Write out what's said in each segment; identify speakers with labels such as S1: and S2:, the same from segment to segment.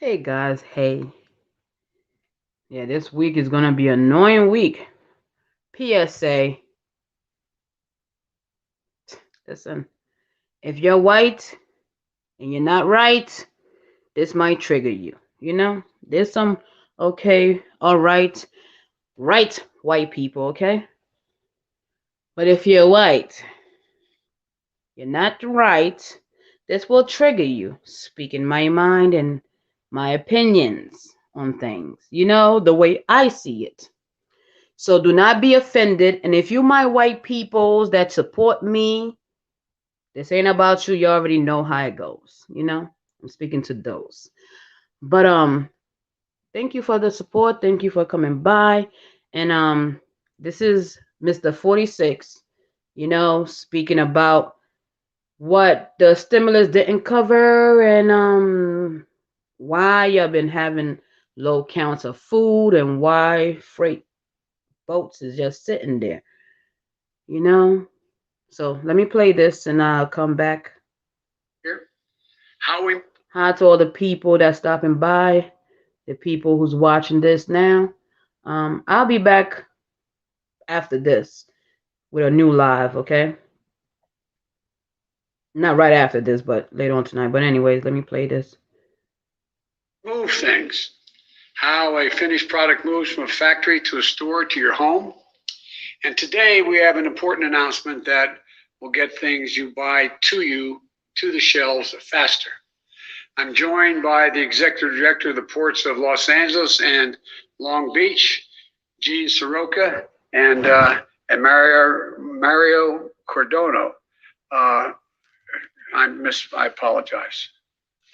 S1: Hey guys, hey. Yeah, this week is gonna be an annoying week. PSA. Listen, if you're white and you're not right, this might trigger you. There's some right white people, okay? But if you're white, you're not right, this will trigger you. Speaking my mind and my opinions on things. The way I see it. So do not be offended. And if you my white peoples that support me, this ain't about you. You already know how it goes. I'm speaking to those. But thank you for the support. Thank you for coming by. And this is Mr. 46, speaking about what the stimulus didn't cover and why you've been having low counts of food and why freight boats is just sitting there, you know? So let me play this and I'll come back. Here. Hi to all the people that's stopping by, the people who's watching this now. I'll be back after this with a new live, okay? Not right after this, but later on tonight. But anyways, let me play this. Move things. How a finished product moves from a factory to a store to your home. And today we have an important announcement that will get things you buy to you to the shelves faster. I'm joined by the executive director of the ports of Los Angeles and Long Beach, Gene Soroka, and Mario Cordono. I apologize,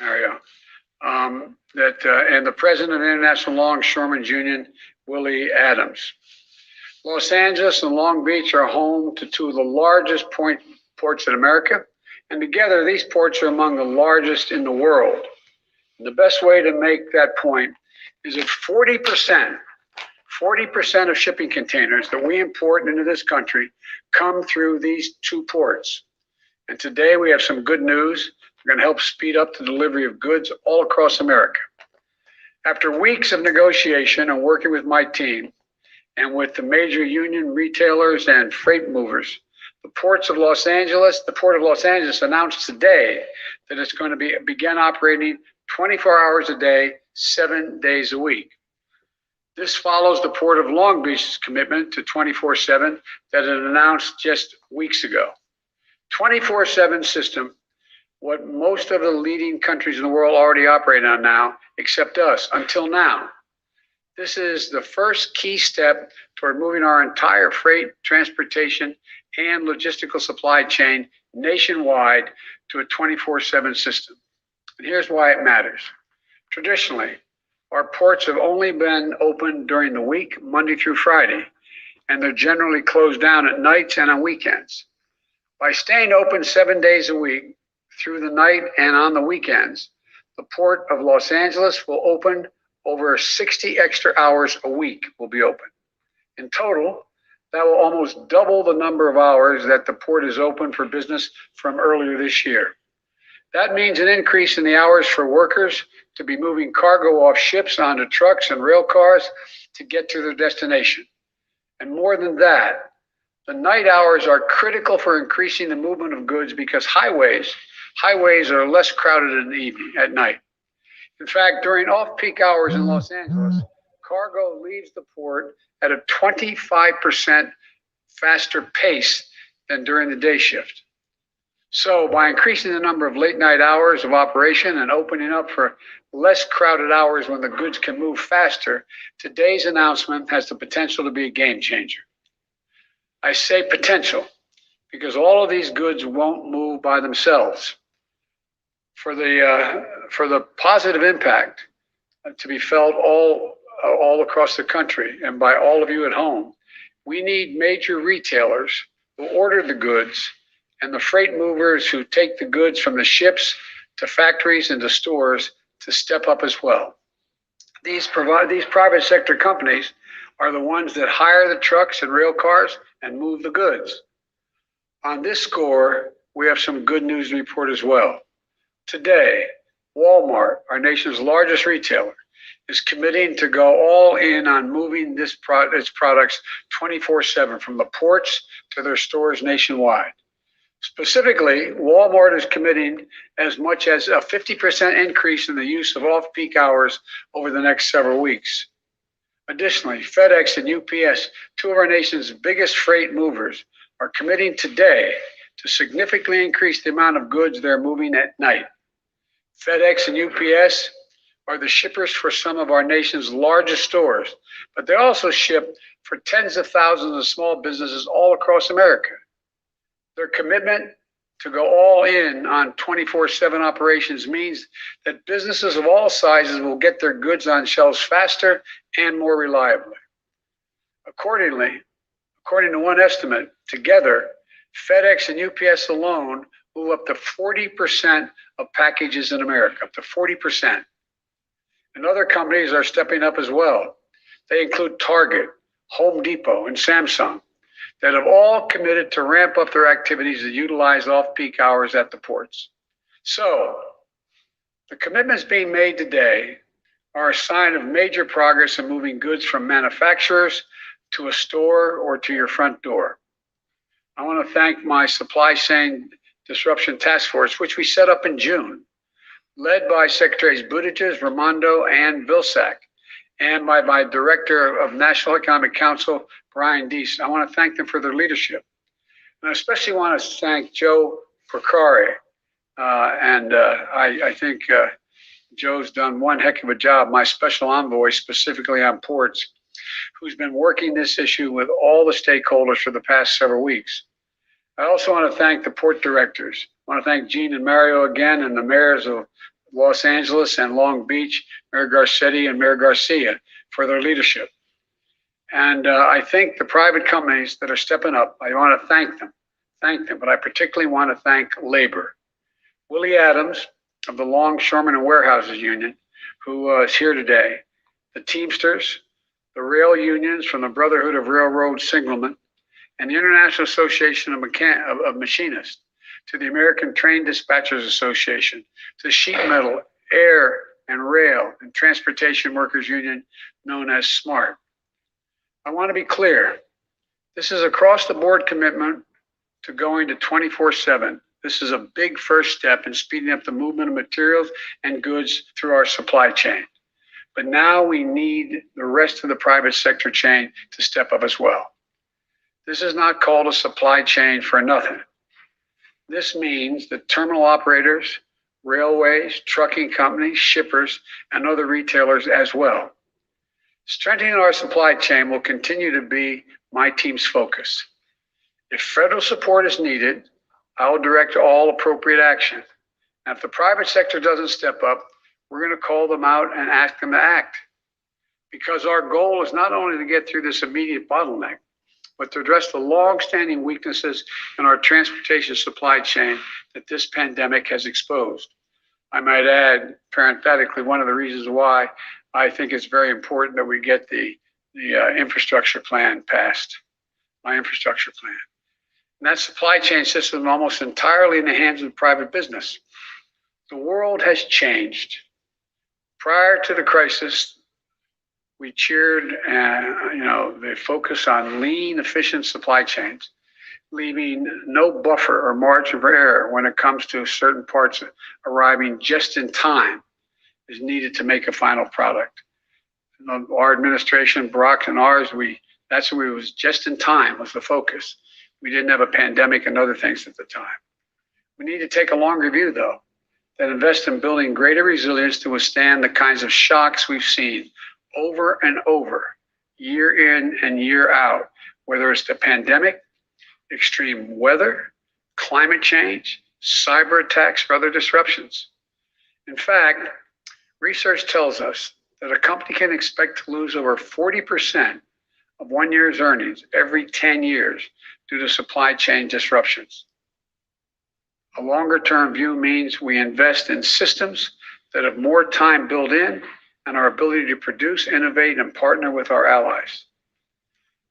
S1: Mario. And the president of the International Longshoremen's Union, Willie Adams. Los Angeles and Long Beach are home to two of the largest ports in America, and together these ports are among the largest in the world. And the best way to make that point is that 40% of shipping containers that we import into this country come through these two ports. And today we have some good news. We're going to help speed up the delivery of goods all across America. After weeks of negotiation and working with my team and with the major union retailers and freight movers, the Port of Los Angeles announced today that it's going to begin operating 24 hours a day, 7 days a week. This follows the Port of Long Beach's commitment to 24/7 that it announced just weeks ago. 24/7 system, what most of the leading countries in the world already operate on now, except us, until now. This is the first key step toward moving our entire freight, transportation, and logistical supply chain nationwide to a 24/7 system. And here's why it matters. Traditionally, our ports have only been open during the week, Monday through Friday, and they're generally closed down at nights and on weekends. By staying open 7 days a week through the night and on the weekends, the Port of Los Angeles will open over 60 extra hours a week will be open. In total, that will almost double the number of hours that the port is open for business from earlier this year. That means an increase in the hours for workers to be moving cargo off ships onto trucks and rail cars to get to their destination. And more than that, the night hours are critical for increasing the movement of goods because highways are less crowded in the evening at night. In fact, during off-peak hours in Los Angeles, cargo leaves the port at a 25% faster pace than during the day shift. So by increasing the number of late night hours of operation and opening up for less crowded hours when the goods can move faster, today's announcement has the potential to be a game changer. I say potential because all of these goods won't move by themselves. For the positive impact to be felt all across the country and by all of you at home, we need major retailers who order the goods and the freight movers who take the goods from the ships to factories and to stores to step up as well. These private sector companies are the ones that hire the trucks and rail cars and move the goods. On this score, we have some good news to report as well. Today, Walmart, our nation's largest retailer, is committing to go all in on moving its products 24/7 from the ports to their stores nationwide. Specifically, Walmart is committing as much as a 50% increase in the use of off-peak hours over the next several weeks. Additionally, FedEx and UPS, two of our nation's biggest freight movers, are committing today to significantly increase the amount of goods they're moving at night. FedEx and UPS are the shippers for some of our nation's largest stores, but they also ship for tens of thousands of small businesses all across America. Their commitment to go all in on 24/7 operations means that businesses of all sizes will get their goods on shelves faster and more reliably. According to one estimate, together, FedEx and UPS alone move up to 40% of packages in America, up to 40%. And other companies are stepping up as well. They include Target, Home Depot, and Samsung that have all committed to ramp up their activities to utilize off-peak hours at the ports. So, the commitments being made today are a sign of major progress in moving goods from manufacturers to a store or to your front door. I want to thank my supply chain disruption task force, which we set up in June, led by Secretaries Buttigieg, Raimondo, and Vilsack, and by my Director of National Economic Council, Brian Deese. I want to thank them for their leadership. And I especially want to thank Joe Porcari. I think Joe's done one heck of a job, my special envoy specifically on ports, who's been working this issue with all the stakeholders for the past several weeks. I also want to thank the port directors. I want to thank Gene and Mario again, and the mayors of Los Angeles and Long Beach, Mayor Garcetti and Mayor Garcia, for their leadership. And I think the private companies that are stepping up, I want to thank them, but I particularly want to thank labor. Willie Adams of the Longshoremen and Warehouses Union, who is here today, the Teamsters, the rail unions from the Brotherhood of Railroad Signalmen, and the International Association of Machinists, to the American Train Dispatchers Association, to sheet metal, air and rail, and transportation workers union known as SMART. I want to be clear. This is across the board commitment to going to 24/7. This is a big first step in speeding up the movement of materials and goods through our supply chain. But now we need the rest of the private sector chain to step up as well. This is not called a supply chain for nothing. This means that terminal operators, railways, trucking companies, shippers, and other retailers as well. Strengthening our supply chain will continue to be my team's focus. If federal support is needed, I will direct all appropriate action. And if the private sector doesn't step up, we're going to call them out and ask them to act. Because our goal is not only to get through this immediate bottleneck, but to address the long-standing weaknesses in our transportation supply chain that this pandemic has exposed. I might add, parenthetically, one of the reasons why I think it's very important that we get the infrastructure plan passed, my infrastructure plan. And that supply chain system is almost entirely in the hands of private business. The world has changed. Prior to the crisis, we cheered, the focus on lean, efficient supply chains, leaving no buffer or margin for error when it comes to certain parts arriving just in time is needed to make a final product. Our administration, Barack and ours, that's what it was, just in time was the focus. We didn't have a pandemic and other things at the time. We need to take a longer view, though, that invest in building greater resilience to withstand the kinds of shocks we've seen over and over, year in and year out, whether it's the pandemic, extreme weather, climate change, cyber attacks, or other disruptions. In fact, research tells us that a company can expect to lose over 40% of 1 year's earnings every 10 years due to supply chain disruptions. A longer term view means we invest in systems that have more time built in and our ability to produce, innovate, and partner with our allies.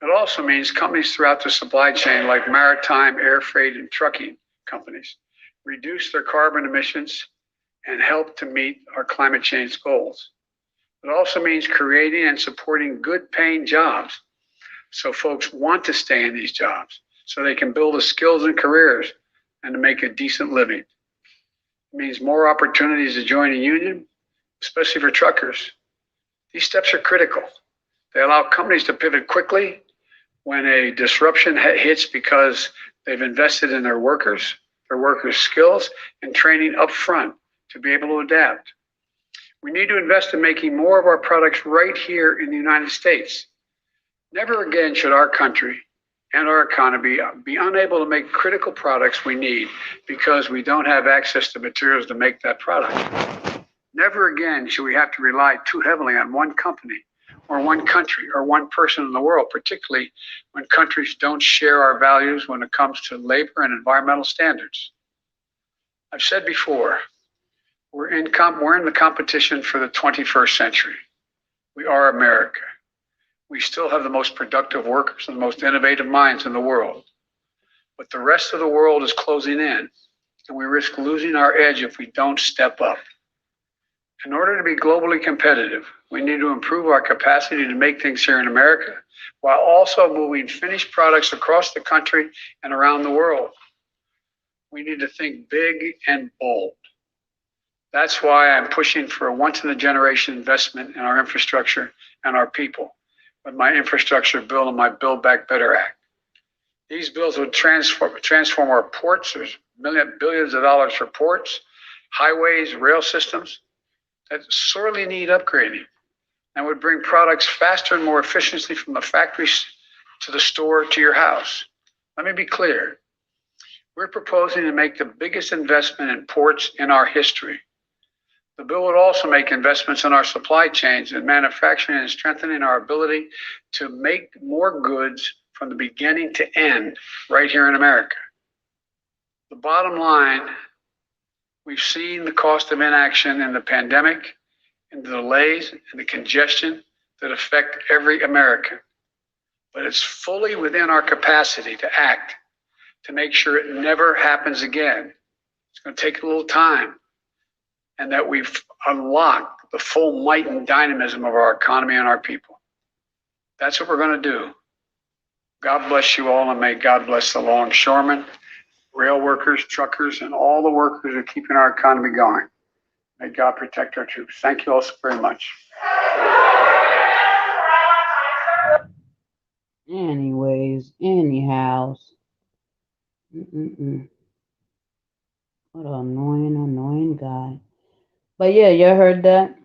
S1: It also means companies throughout the supply chain, like maritime, air freight, and trucking companies, reduce their carbon emissions and help to meet our climate change goals. It also means creating and supporting good paying jobs so folks want to stay in these jobs so they can build the skills and careers and to make a decent living. It means more opportunities to join a union, especially for truckers. These steps are critical. They allow companies to pivot quickly when a disruption hits because they've invested in their workers' skills, and training up front to be able to adapt. We need to invest in making more of our products right here in the United States. Never again should our country and our economy be unable to make critical products we need because we don't have access to materials to make that product. Never again should we have to rely too heavily on one company or one country or one person in the world, particularly when countries don't share our values when it comes to labor and environmental standards. I've said before, we're in the competition for the 21st century. We are America. We still have the most productive workers and the most innovative minds in the world. But the rest of the world is closing in, and we risk losing our edge if we don't step up. In order to be globally competitive, we need to improve our capacity to make things here in America while also moving finished products across the country and around the world. We need to think big and bold. That's why I'm pushing for a once in a generation investment in our infrastructure and our people with my infrastructure bill and my Build Back Better Act. These bills would transform our ports. There's billions of dollars for ports, highways, rail systems that sorely need upgrading and would bring products faster and more efficiently from the factories to the store to your house. Let me be clear. We're proposing to make the biggest investment in ports in our history. The bill would also make investments in our supply chains and manufacturing and strengthening our ability to make more goods from the beginning to end right here in America. The bottom line, we've seen the cost of inaction in the pandemic and the delays and the congestion that affect every American. But it's fully within our capacity to act to make sure it never happens again. It's going to take a little time, and that we've unlocked the full might and dynamism of our economy and our people. That's what we're going to do. God bless you all, and may God bless the longshoremen, rail workers, truckers, and all the workers who are keeping our economy going. May God protect our troops. Thank you all so very much.
S2: Anyways, anyhow. Mm-mm-mm. What an annoying, annoying guy. But yeah, you heard that?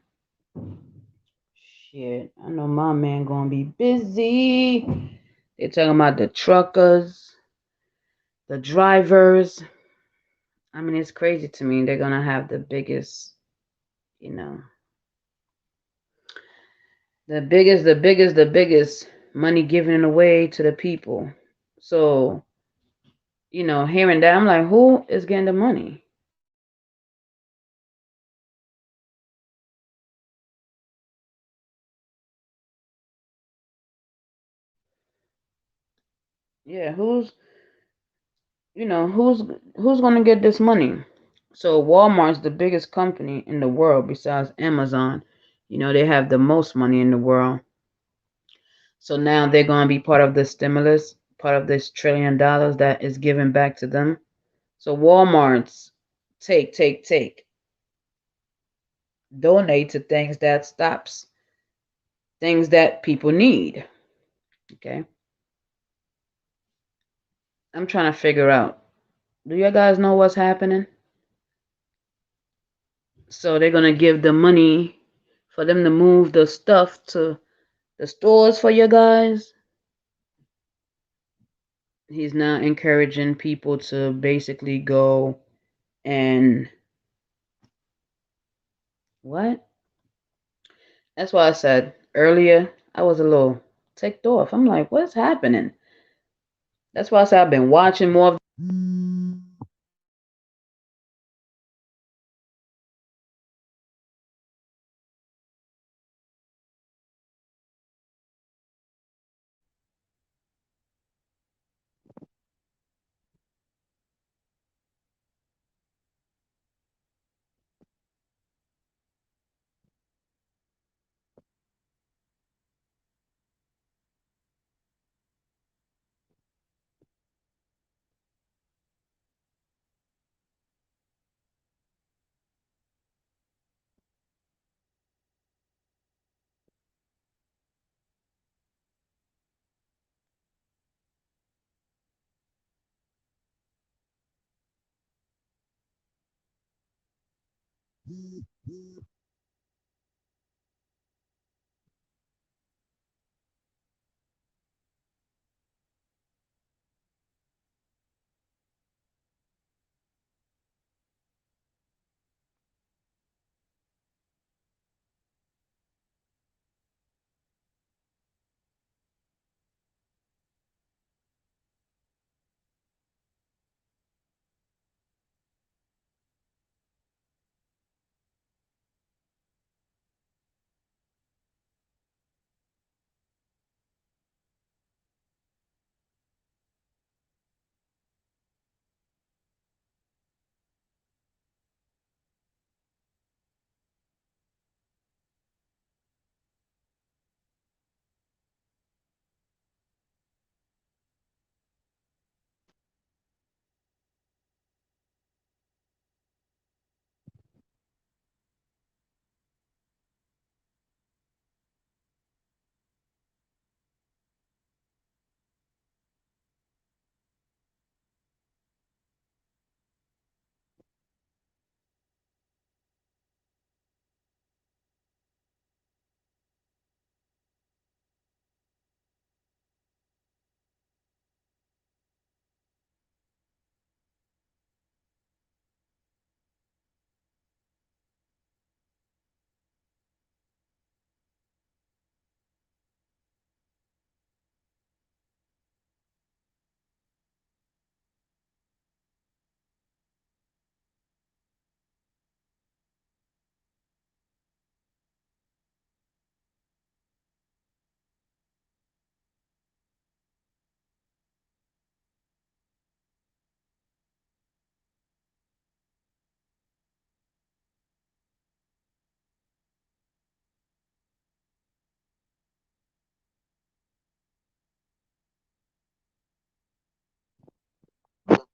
S2: Shit, I know my man gonna be busy. They're talking about the truckers, the drivers. I mean, it's crazy to me. They're gonna have the biggest, you know, the biggest money given away to the people. So, hearing that, I'm like, who is getting the money? Yeah, who's who's gonna get this money? So Walmart's the biggest company in the world besides Amazon. They have the most money in the world. So now they're gonna be part of the stimulus, part of this $1 trillion that is given back to them. So Walmart's take, donate to things that stops things that people need. Okay. I'm trying to figure out. Do you guys know what's happening? So they're gonna give the money for them to move the stuff to the stores for you guys. He's now encouraging people to basically go and what? That's why I said earlier I was a little ticked off. I'm like, what's happening? That's why I said I've been watching more of.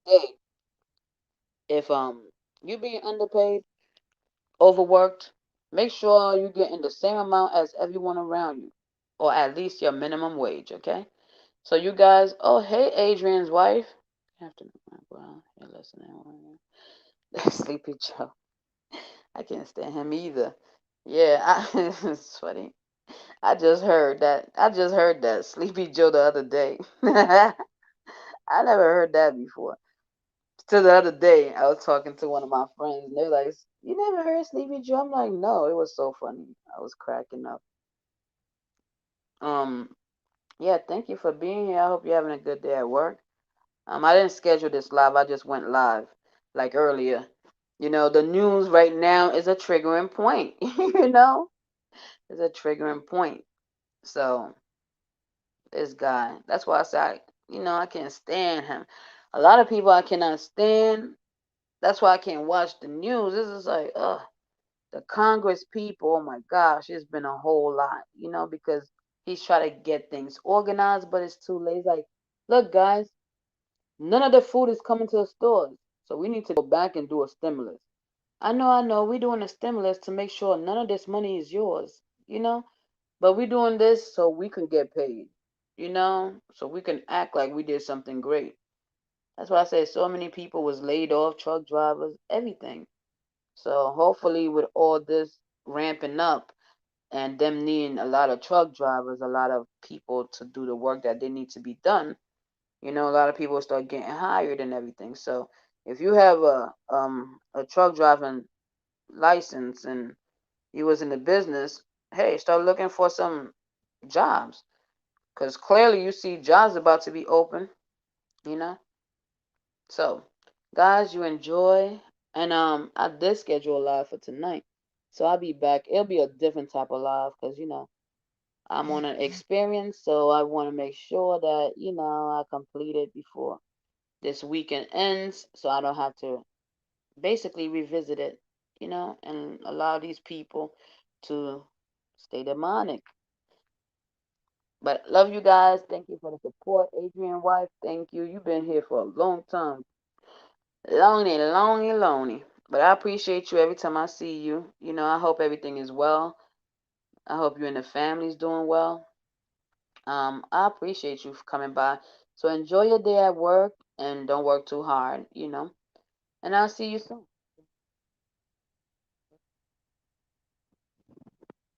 S2: Hey, if you being underpaid, overworked, make sure you're getting the same amount as everyone around you, or at least your minimum wage. Okay. So you guys, oh hey, Adrian's wife. Afternoon, well, you're listening. Sleepy Joe. I can't stand him either. Yeah, it's funny. I just heard that Sleepy Joe the other day. I never heard that before. To the other day, I was talking to one of my friends, and they're like, "You never heard Sleepy Joe?" I'm like, "No." It was so funny. I was cracking up. Um, yeah. Thank you for being here. I hope you're having a good day at work. I didn't schedule this live. I just went live like earlier. The news right now is a triggering point. It's a triggering point. So this guy. That's why I say, I can't stand him. A lot of people I cannot stand. That's why I can't watch the news. This is like, ugh, the Congress people. Oh my gosh, it's been a whole lot, because he's trying to get things organized, but it's too late. It's like, look, guys, none of the food is coming to the stores, so we need to go back and do a stimulus. I know. We're doing a stimulus to make sure none of this money is yours, but we're doing this so we can get paid, so we can act like we did something great. That's why I say so many people was laid off, truck drivers, everything. So hopefully with all this ramping up and them needing a lot of truck drivers, a lot of people to do the work that they need to be done, a lot of people start getting hired and everything. So if you have a truck driving license and you was in the business, hey, start looking for some jobs. Because clearly you see jobs about to be open, you know. So, guys, you enjoy. And I did schedule a live for tonight. So I'll be back. It'll be a different type of live because, I'm on an experience. So I want to make sure that, I complete it before this weekend ends. So I don't have to basically revisit it, and allow these people to stay demonic. But love you guys. Thank you for the support. Adrian wife, thank you. You've been here for a long time. Lonely, lonely, lonely. But I appreciate you every time I see you. I hope everything is well. I hope you and the family's doing well. I appreciate you for coming by. So enjoy your day at work and don't work too hard. And I'll see you soon.